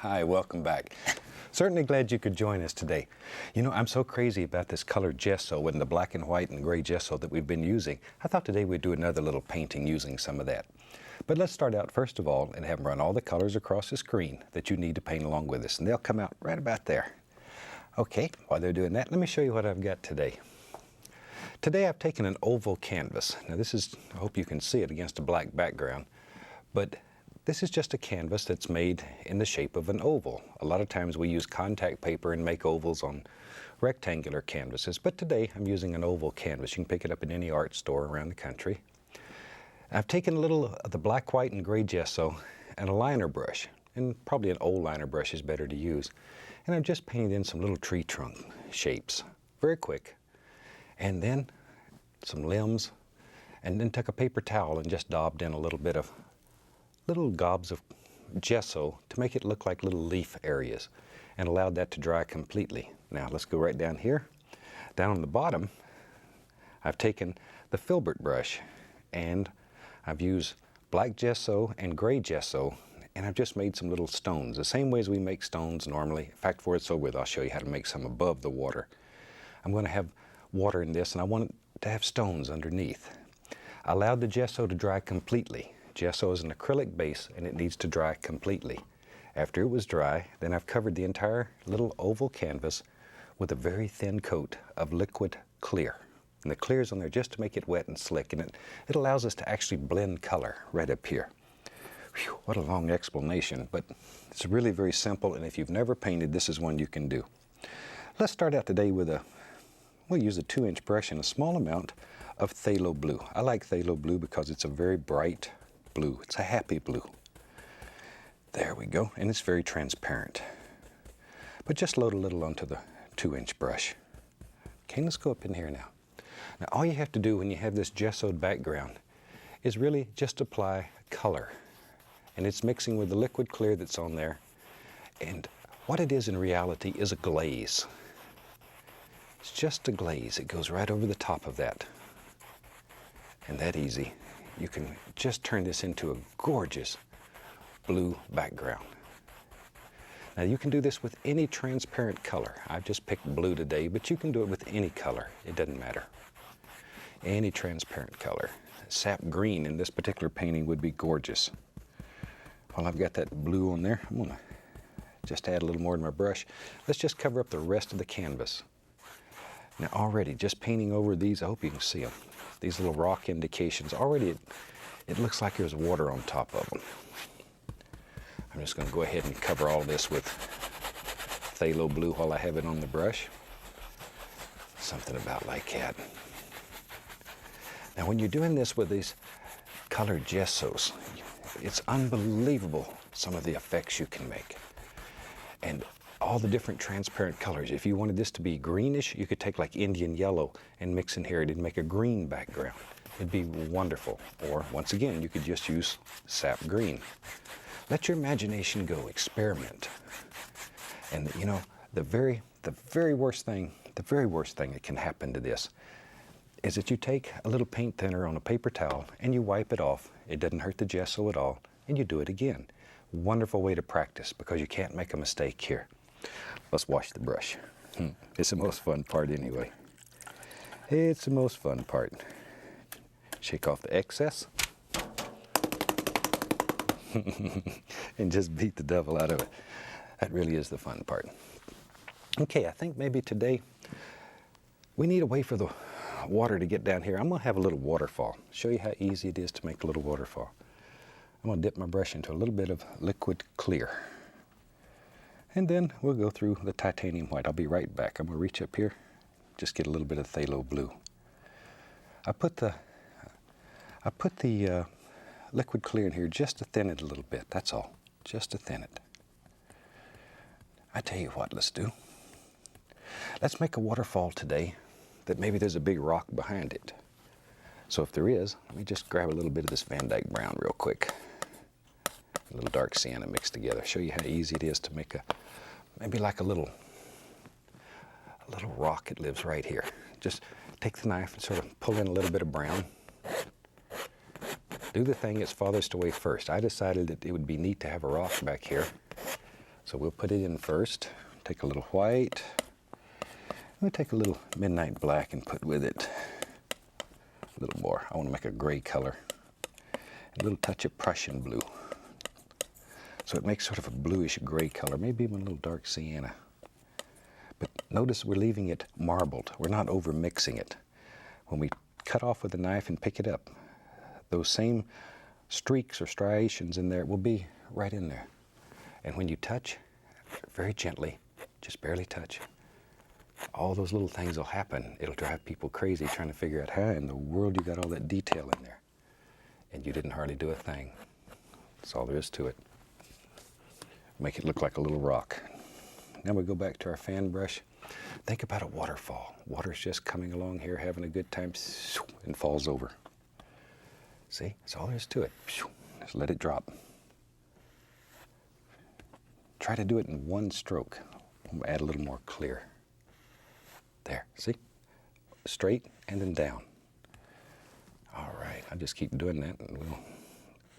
Hi, welcome back. Certainly glad you could join us today. You know, I'm so crazy about this colored gesso and the black and white and gray gesso that we've been using. I thought today we'd do another little painting using some of that. But let's start out first of all and have them run all the colors across the screen that you need to paint along with us, and they'll come out right about there. Okay, while they're doing that, let me show you what I've got today. Today I've taken an oval canvas. Now this is, I hope you can see it against a black background, but this is just a canvas that's made in the shape of an oval. A lot of times we use contact paper and make ovals on rectangular canvases, but today I'm using an oval canvas. You can pick it up in any art store around the country. I've taken a little of the black, white, and gray gesso and a liner brush, and probably an old liner brush is better to use, and I've just painted in some little tree trunk shapes, very quick, and then some limbs, and then took a paper towel and just daubed in a little bit of little gobs of gesso to make it look like little leaf areas, and allowed that to dry completely. Now let's go right down here. Down on the bottom, I've taken the filbert brush and I've used black gesso and gray gesso, and I've just made some little stones, the same way as we make stones normally. In fact, for it's over with, I'll show you how to make some above the water. I'm going to have water in this, and I want it to have stones underneath. I allowed the gesso to dry completely. Gesso is an acrylic base and it needs to dry completely. After it was dry, then I've covered the entire little oval canvas with a very thin coat of liquid clear. And the clear is on there just to make it wet and slick, and it allows us to actually blend color right up here. Whew, what a long explanation, but it's really very simple, and if you've never painted, this is one you can do. Let's start out today with we'll use a 2-inch brush and a small amount of phthalo blue. I like phthalo blue because it's a very bright blue. It's a happy blue. There we go, and it's very transparent. But just load a little onto the 2-inch brush. Okay, let's go up in here now. Now all you have to do when you have this gessoed background is really just apply color. And it's mixing with the liquid clear that's on there. And what it is in reality is a glaze. It's just a glaze. It goes right over the top of that. And that easy. You can just turn this into a gorgeous blue background. Now you can do this with any transparent color. I've just picked blue today, but you can do it with any color. It doesn't matter. Any transparent color. Sap green in this particular painting would be gorgeous. While I've got that blue on there, I'm gonna just add a little more to my brush. Let's just cover up the rest of the canvas. Now already, just painting over these, I hope you can see them. These little rock indications, already it looks like there's water on top of them. I'm just going to go ahead and cover all this with phthalo blue while I have it on the brush. Something about like that. Now when you're doing this with these colored gessos, it's unbelievable some of the effects you can make. And all the different transparent colors. If you wanted this to be greenish, you could take like Indian yellow and mix in here. It'd make a green background. It'd be wonderful. Or once again, you could just use sap green. Let your imagination go, experiment. And you know, the very worst thing that can happen to this is that you take a little paint thinner on a paper towel and you wipe it off. It doesn't hurt the gesso at all, and you do it again. Wonderful way to practice because you can't make a mistake here. Let's wash the brush. It's the most fun part anyway. It's the most fun part. Shake off the excess. And just beat the devil out of it. That really is the fun part. Okay, I think maybe today we need a way for the water to get down here. I'm gonna have a little waterfall. Show you how easy it is to make a little waterfall. I'm gonna dip my brush into a little bit of liquid clear. And then we'll go through the titanium white. I'll be right back. I'm gonna reach up here, just get a little bit of phthalo blue. I put the liquid clear in here just to thin it a little bit, that's all, just to thin it. I tell you what, let's do. Let's make a waterfall today that maybe there's a big rock behind it. So if there is, let me just grab a little bit of this Van Dyke brown real quick. A little dark sienna mixed together. Show you how easy it is to make maybe like a little rock that lives right here. Just take the knife and sort of pull in a little bit of brown. Do the thing that's farthest away first. I decided that it would be neat to have a rock back here. So we'll put it in first. Take a little white. We'll take a little midnight black and put with it a little more. I want to make a gray color. A little touch of Prussian blue. So it makes sort of a bluish gray color, maybe even a little dark sienna. But notice we're leaving it marbled. We're not over mixing it. When we cut off with a knife and pick it up, those same streaks or striations in there will be right in there. And when you touch, very gently, just barely touch, all those little things will happen. It'll drive people crazy trying to figure out how in the world you got all that detail in there. And you didn't hardly do a thing. That's all there is to it. Make it look like a little rock. Now we go back to our fan brush. Think about a waterfall. Water's just coming along here, having a good time, and falls over. See, that's all there is to it. Just let it drop. Try to do it in one stroke. We'll add a little more clear. There, see? Straight and then down. All right, I'll just keep doing that and we'll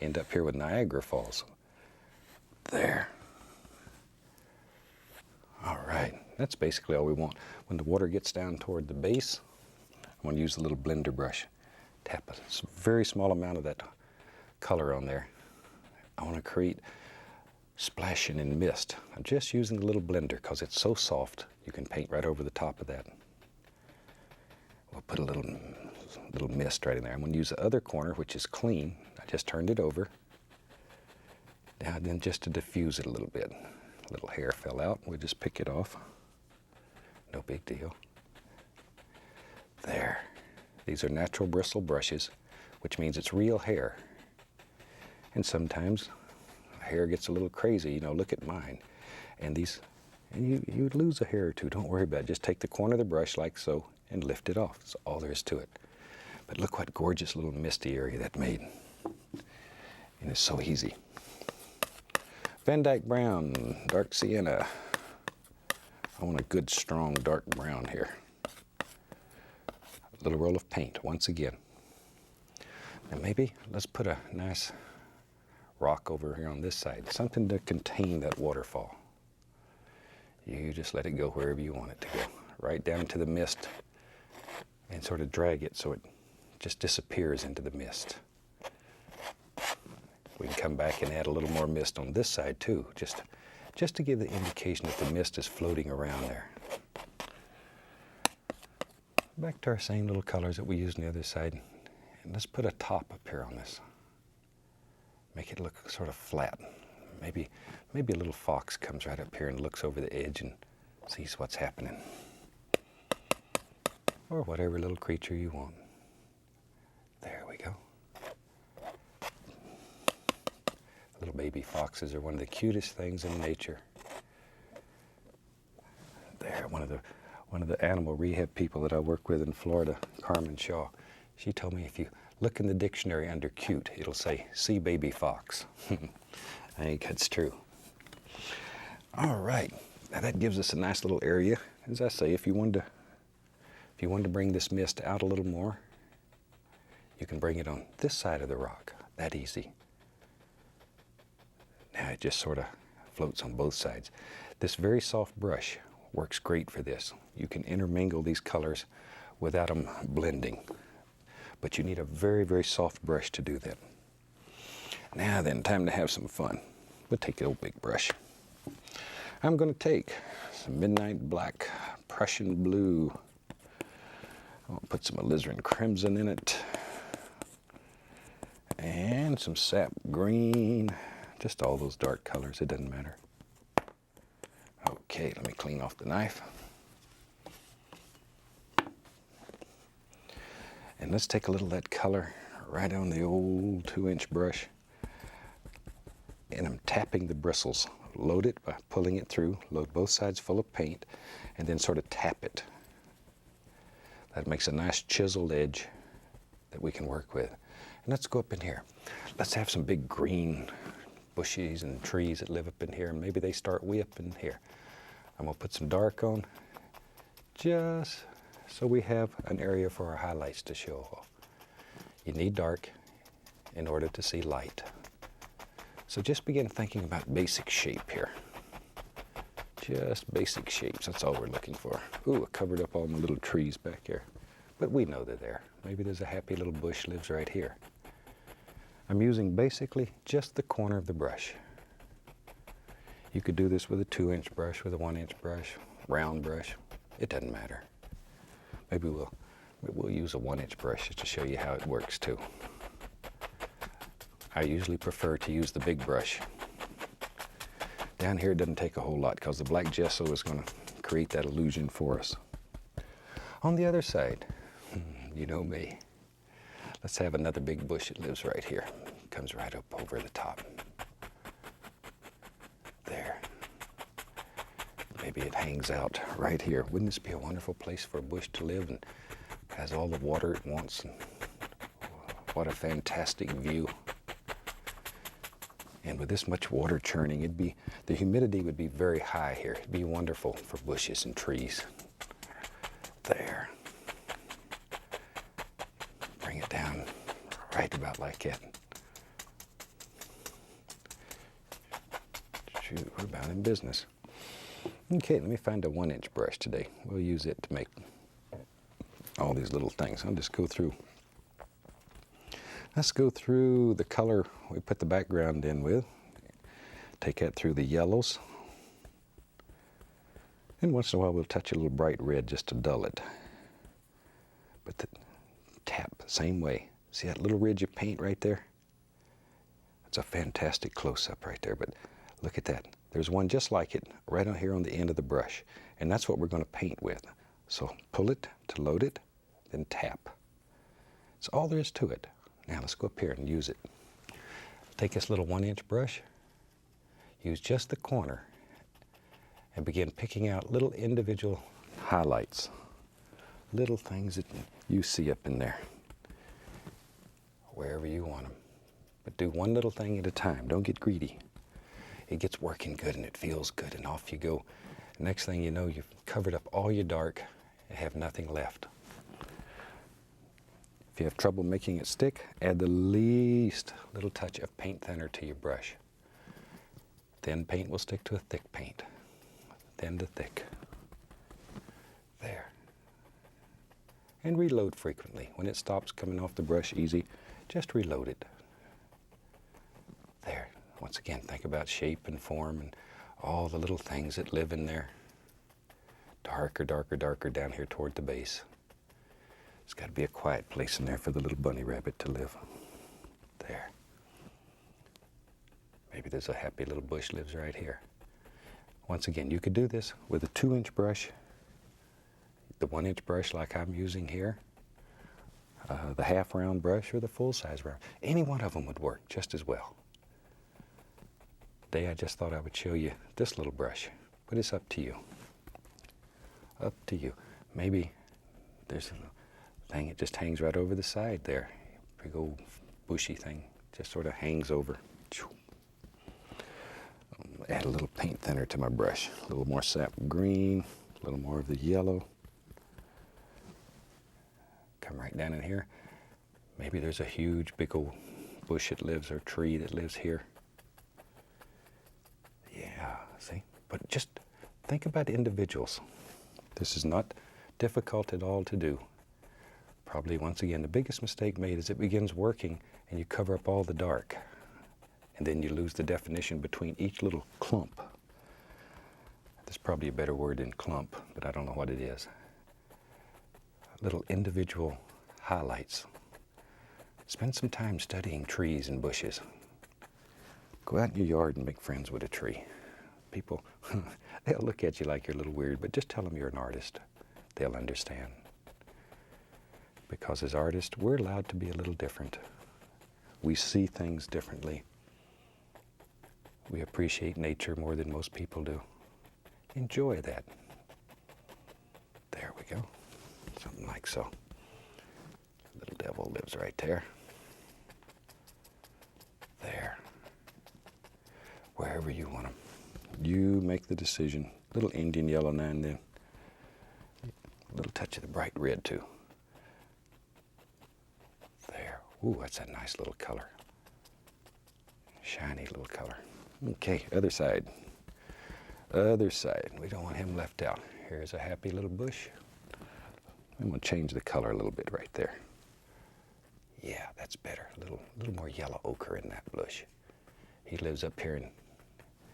end up here with Niagara Falls. There. All right, that's basically all we want. When the water gets down toward the base, I'm going to use a little blender brush. Tap a very small amount of that color on there. I want to create splashing in mist. I'm just using the little blender because it's so soft, you can paint right over the top of that. We'll put a little mist right in there. I'm going to use the other corner, which is clean. I just turned it over. Now then, just to diffuse it a little bit. A little hair fell out. We'll just pick it off. No big deal. There. These are natural bristle brushes, which means it's real hair. And sometimes hair gets a little crazy. You know, look at mine. And you would lose a hair or two. Don't worry about it. Just take the corner of the brush like so and lift it off. That's all there is to it. But look what gorgeous little misty area that made. And it's so easy. Van Dyke brown, dark sienna. I want a good strong dark brown here. A little roll of paint once again. And maybe let's put a nice rock over here on this side. Something to contain that waterfall. You just let it go wherever you want it to go. Right down to the mist and sort of drag it so it just disappears into the mist. We can come back and add a little more mist on this side too, just to give the indication that the mist is floating around there. Back to our same little colors that we used on the other side. And let's put a top up here on this. Make it look sort of flat. Maybe a little fox comes right up here and looks over the edge and sees what's happening. Or whatever little creature you want. There we go. Little baby foxes are one of the cutest things in nature. There, one of the animal rehab people that I work with in Florida, Carmen Shaw, she told me if you look in the dictionary under cute, it'll say, see baby fox. I think that's true. All right, now that gives us a nice little area. As I say, if you wanted to bring this mist out a little more, you can bring it on this side of the rock, that easy. Now it just sort of floats on both sides. This very soft brush works great for this. You can intermingle these colors without them blending. But you need a very, very soft brush to do that. Now then, time to have some fun. We'll take the old big brush. I'm going to take some midnight black, Prussian blue. I'll put some alizarin crimson in it. And some sap green. Just all those dark colors, it doesn't matter. Okay, let me clean off the knife. And let's take a little of that color right on the old 2-inch brush. And I'm tapping the bristles. Load it by pulling it through, load both sides full of paint, and then sort of tap it. That makes a nice chiseled edge that we can work with. And let's go up in here. Let's have some big green bushes and trees that live up in here, and maybe they start way up in here. I'm gonna put some dark on, just so we have an area for our highlights to show off. You need dark in order to see light. So just begin thinking about basic shape here. Just basic shapes, that's all we're looking for. Ooh, I covered up all my little trees back here. But we know they're there. Maybe there's a happy little bush lives right here. I'm using basically just the corner of the brush. You could do this with a 2-inch brush, with a 1-inch brush, round brush. It doesn't matter. Maybe we'll use a 1-inch brush just to show you how it works too. I usually prefer to use the big brush. Down here it doesn't take a whole lot because the black gesso is going to create that illusion for us. On the other side, you know me. Let's have another big bush that lives right here. Comes right up over the top. There. Maybe it hangs out right here. Wouldn't this be a wonderful place for a bush to live and has all the water it wants? And what a fantastic view. And with this much water churning, the humidity would be very high here. It'd be wonderful for bushes and trees. There. Bring it down right about like that. Shoot, we're about in business. Okay, let me find a 1-inch brush today. We'll use it to make all these little things. I'll just go through. Let's go through the color we put the background in with. Take that through the yellows. And once in a while we'll touch a little bright red just to dull it. But tap the same way. See that little ridge of paint right there? It's a fantastic close-up right there, but look at that. There's one just like it right on here on the end of the brush. And that's what we're going to paint with. So pull it to load it, then tap. That's all there is to it. Now let's go up here and use it. Take this little 1-inch brush, use just the corner, and begin picking out little individual highlights. Little things that you see up in there, wherever you want them. But do one little thing at a time. Don't get greedy. It gets working good and it feels good and off you go. Next thing you know, you've covered up all your dark and have nothing left. If you have trouble making it stick, add the least little touch of paint thinner to your brush. Thin paint will stick to a thick paint. Thin to thick. There. And reload frequently. When it stops coming off the brush easy, just reload it. There. Once again, think about shape and form and all the little things that live in there. Darker, darker, darker down here toward the base. There's got to be a quiet place in there for the little bunny rabbit to live. There. Maybe there's a happy little bush lives right here. Once again, you could do this with a 2-inch brush, the 1-inch brush like I'm using here, the half-round brush or the full-size round. Any one of them would work just as well. Today I just thought I would show you this little brush, but it's up to you. Up to you. Maybe there's a thing, it just hangs right over the side there. Big old bushy thing, just sort of hangs over. Add a little paint thinner to my brush. A little more sap green, a little more of the yellow. Come right down in here. Maybe there's a huge big old bush that lives or tree that lives here. Yeah, see? But just think about individuals. This is not difficult at all to do. Probably, once again, the biggest mistake made is it begins working and you cover up all the dark. And then you lose the definition between each little clump. There's probably a better word than clump, but I don't know what it is. Little individual highlights. Spend some time studying trees and bushes. Go out in your yard and make friends with a tree. People, they'll look at you like you're a little weird, but just tell them you're an artist. They'll understand. Because as artists, we're allowed to be a little different. We see things differently. We appreciate nature more than most people do. Enjoy that. There we go. Something like so. Little devil lives right there. There. Wherever you want them. You make the decision. Little Indian yellow now and then. A little touch of the bright red too. There. Ooh, that's a nice little color. Shiny little color. Okay, other side. Other side. We don't want him left out. Here's a happy little bush. I'm going to change the color a little bit right there. Yeah, that's better. A little more yellow ochre in that bush. He lives up here and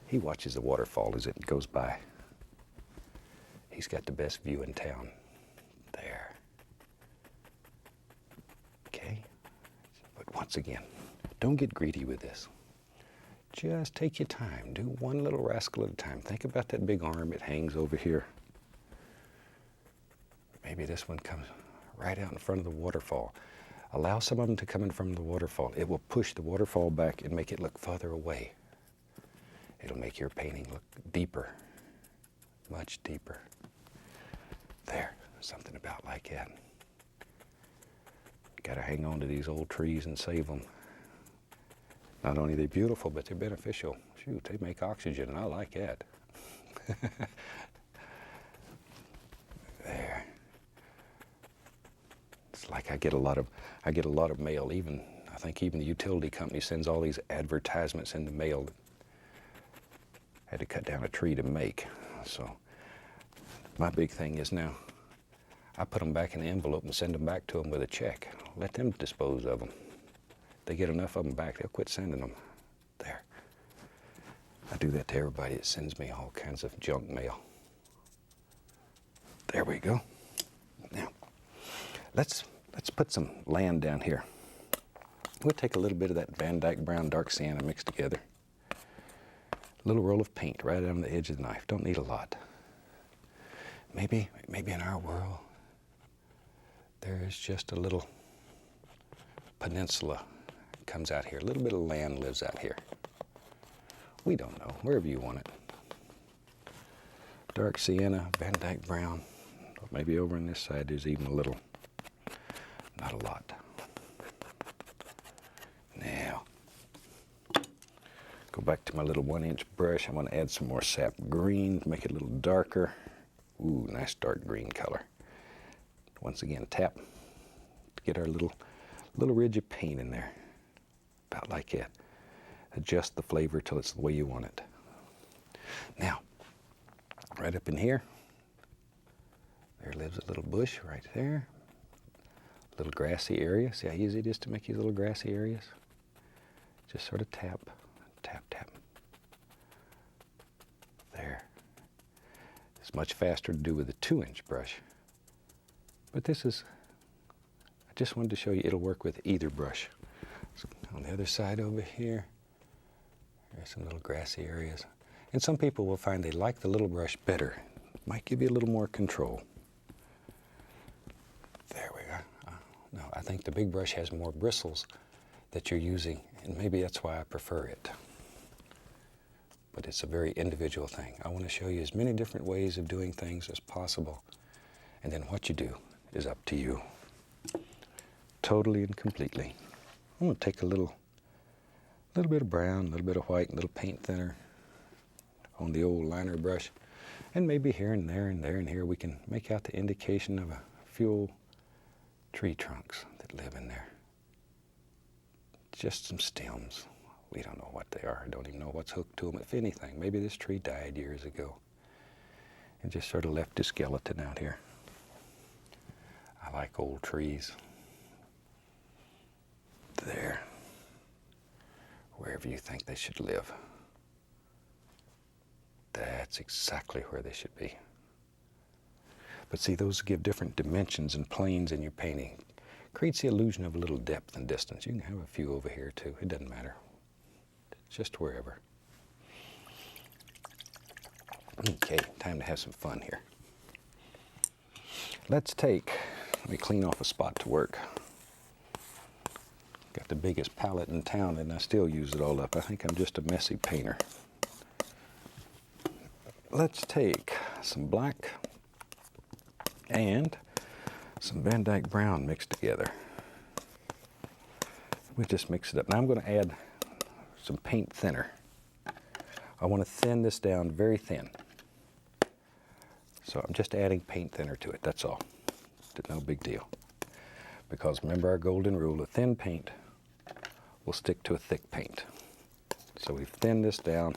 he watches the waterfall as it goes by. He's got the best view in town. There. Okay. But once again, don't get greedy with this. Just take your time. Do one little rascal at a time. Think about that big arm. It hangs over here. Maybe this one comes right out in front of the waterfall. Allow some of them to come in from the waterfall. It will push the waterfall back and make it look farther away. It'll make your painting look deeper, much deeper. There, something about like that. Gotta hang on to these old trees and save them. Not only are they beautiful, but they're beneficial. Shoot, they make oxygen, and I like that. There. It's like I get a lot of mail. I think even the utility company sends all these advertisements in the mail. Had to cut down a tree to make. So my big thing is now, I put them back in the envelope and send them back to them with a check. Let them dispose of them. They get enough of them back, they'll quit sending them. There. I do that to everybody that sends me all kinds of junk mail. There we go. Now, let's put some land down here. We'll take a little bit of that Van Dyke brown dark sienna mixed together. A little roll of paint right on the edge of the knife. Don't need a lot. Maybe in our world, there is just a little peninsula comes out here. A little bit of land lives out here. We don't know, wherever you want it. Dark sienna, Van Dyke brown. Maybe over on this side there's even a little, not a lot. Now, go back to my little 1-inch brush. I'm going to add some more sap green to make it a little darker. Ooh, nice dark green color. Once again, tap to get our little ridge of paint in there. About like that. Adjust the flavor till it's the way you want it. Now, right up in here, there lives a little bush right there. Little grassy area. See how easy it is to make these little grassy areas? Just sort of tap, tap, tap. There. It's much faster to do with a 2-inch brush. But this is, I just wanted to show you it'll work with either brush. So on the other side over here, there's some little grassy areas. And some people will find they like the little brush better. Might give you a little more control. There we go. No, I think the big brush has more bristles that you're using, and maybe that's why I prefer it. But it's a very individual thing. I want to show you as many different ways of doing things as possible, and then what you do is up to you. Totally and completely. I'm going to take a little bit of brown, a little bit of white, a little paint thinner on the old liner brush, and maybe here and there and there and here we can make out the indication of a few old tree trunks that live in there. Just some stems. We don't know what they are. I don't even know what's hooked to them, if anything. Maybe this tree died years ago and just sort of left a skeleton out here. I like old trees. There. Wherever you think they should live. That's exactly where they should be. But see, those give different dimensions and planes in your painting. Creates the illusion of a little depth and distance. You can have a few over here too. It doesn't matter. Just wherever. Okay, time to have some fun here. Let me clean off a spot to work. Got the biggest palette in town and I still use it all up. I think I'm just a messy painter. Let's take some black and some Van Dyke brown mixed together. We just mix it up. Now I'm going to add some paint thinner. I want to thin this down very thin. So I'm just adding paint thinner to it, that's all. No big deal. Because remember our golden rule, a thin paint will stick to a thick paint. So we've thinned this down.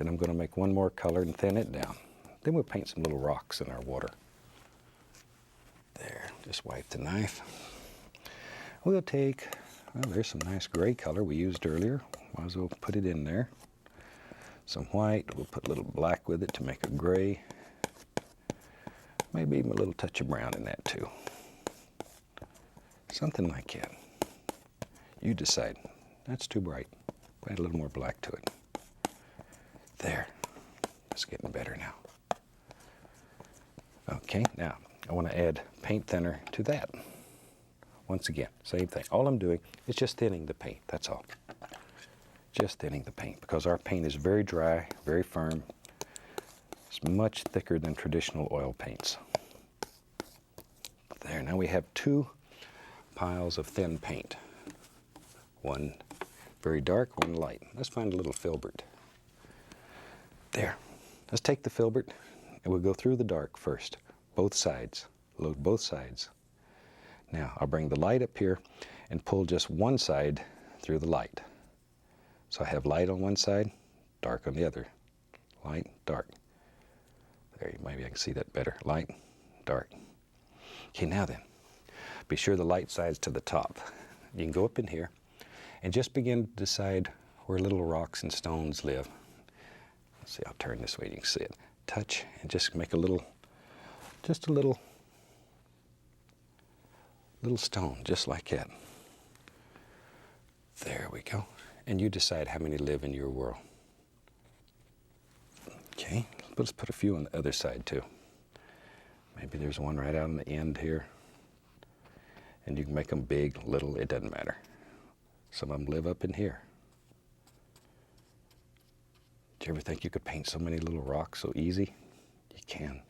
Then I'm going to make one more color and thin it down. Then we'll paint some little rocks in our water. There, just wipe the knife. We'll take, well, there's some nice gray color we used earlier. Might as well put it in there. Some white, we'll put a little black with it to make a gray. Maybe even a little touch of brown in that too. Something like that. You decide. That's too bright. Add a little more black to it. There. It's getting better now. Okay, now I want to add paint thinner to that. Once again, same thing. All I'm doing is just thinning the paint, that's all. Just thinning the paint, because our paint is very dry, very firm. It's much thicker than traditional oil paints. There, now we have two piles of thin paint. One very dark, one light. Let's find a little filbert. There. Let's take the filbert and we'll go through the dark first. Both sides. Load both sides. Now, I'll bring the light up here and pull just one side through the light. So I have light on one side, dark on the other. Light, dark. There, maybe I can see that better. Light, dark. Okay, now then, be sure the light side's to the top. You can go up in here and just begin to decide where little rocks and stones live. Let's see, I'll turn this way, you can see it. Touch and just make a little, just a little stone, just like that. There we go. And you decide how many live in your world. Okay, let's put a few on the other side too. Maybe there's one right out on the end here. And you can make them big, little, it doesn't matter. Some of them live up in here. Did you ever think you could paint so many little rocks so easy? You can.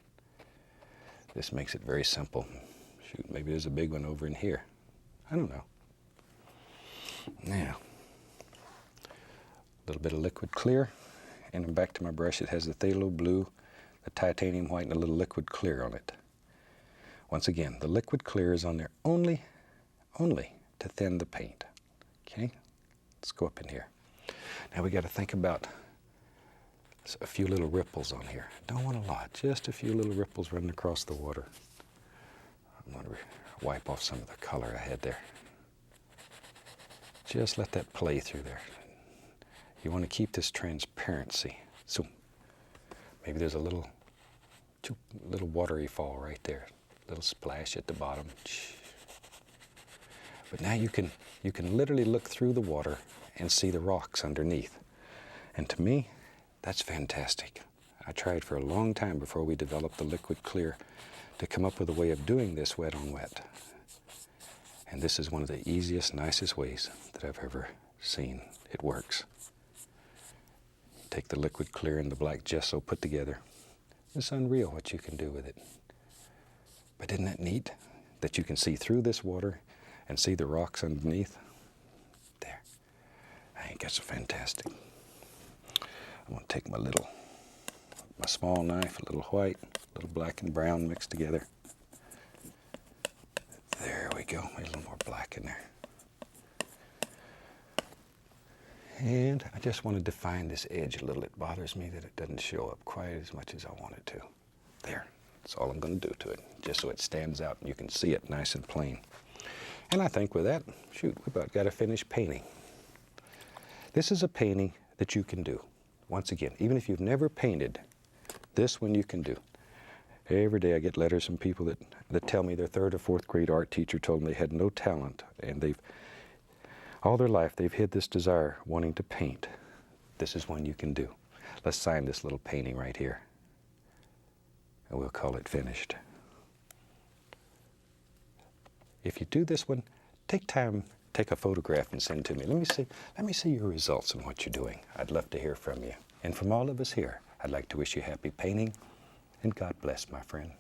This makes it very simple. Shoot, maybe there's a big one over in here. I don't know. Now, a little bit of liquid clear, and then back to my brush. It has the phthalo blue, the titanium white, and a little liquid clear on it. Once again, the liquid clear is on there only to thin the paint. Okay, let's go up in here. Now we got to think about a few little ripples on here. Don't want a lot, just a few little ripples running across the water. I'm going to wipe off some of the color I had there. Just let that play through there. You want to keep this transparency. So maybe there's a little watery fall right there. Little splash at the bottom. But now you can literally look through the water and see the rocks underneath. And to me, that's fantastic. I tried for a long time before we developed the liquid clear to come up with a way of doing this wet on wet. And this is one of the easiest, nicest ways that I've ever seen. It works. Take the liquid clear and the black gesso put together. It's unreal what you can do with it. But isn't that neat? That you can see through this water and see the rocks underneath? There. I think that's fantastic. I'm going to take my small knife, a little white, a little black and brown mixed together. There we go. Maybe a little more black in there. And I just want to define this edge a little. It bothers me that it doesn't show up quite as much as I want it to. There. That's all I'm going to do to it, just so it stands out and you can see it nice and plain. And I think with that, shoot, we've about got a finished painting. This is a painting that you can do. Once again, even if you've never painted, this one you can do. Every day I get letters from people that tell me their third or fourth grade art teacher told them they had no talent, and all their life they've hid this desire wanting to paint. This is one you can do. Let's sign this little painting right here, and we'll call it finished. If you do this one, take time, take a photograph and send it to me. Let me see your results and what you're doing. I'd love to hear from you. And from all of us here, I'd like to wish you happy painting, and God bless, my friend.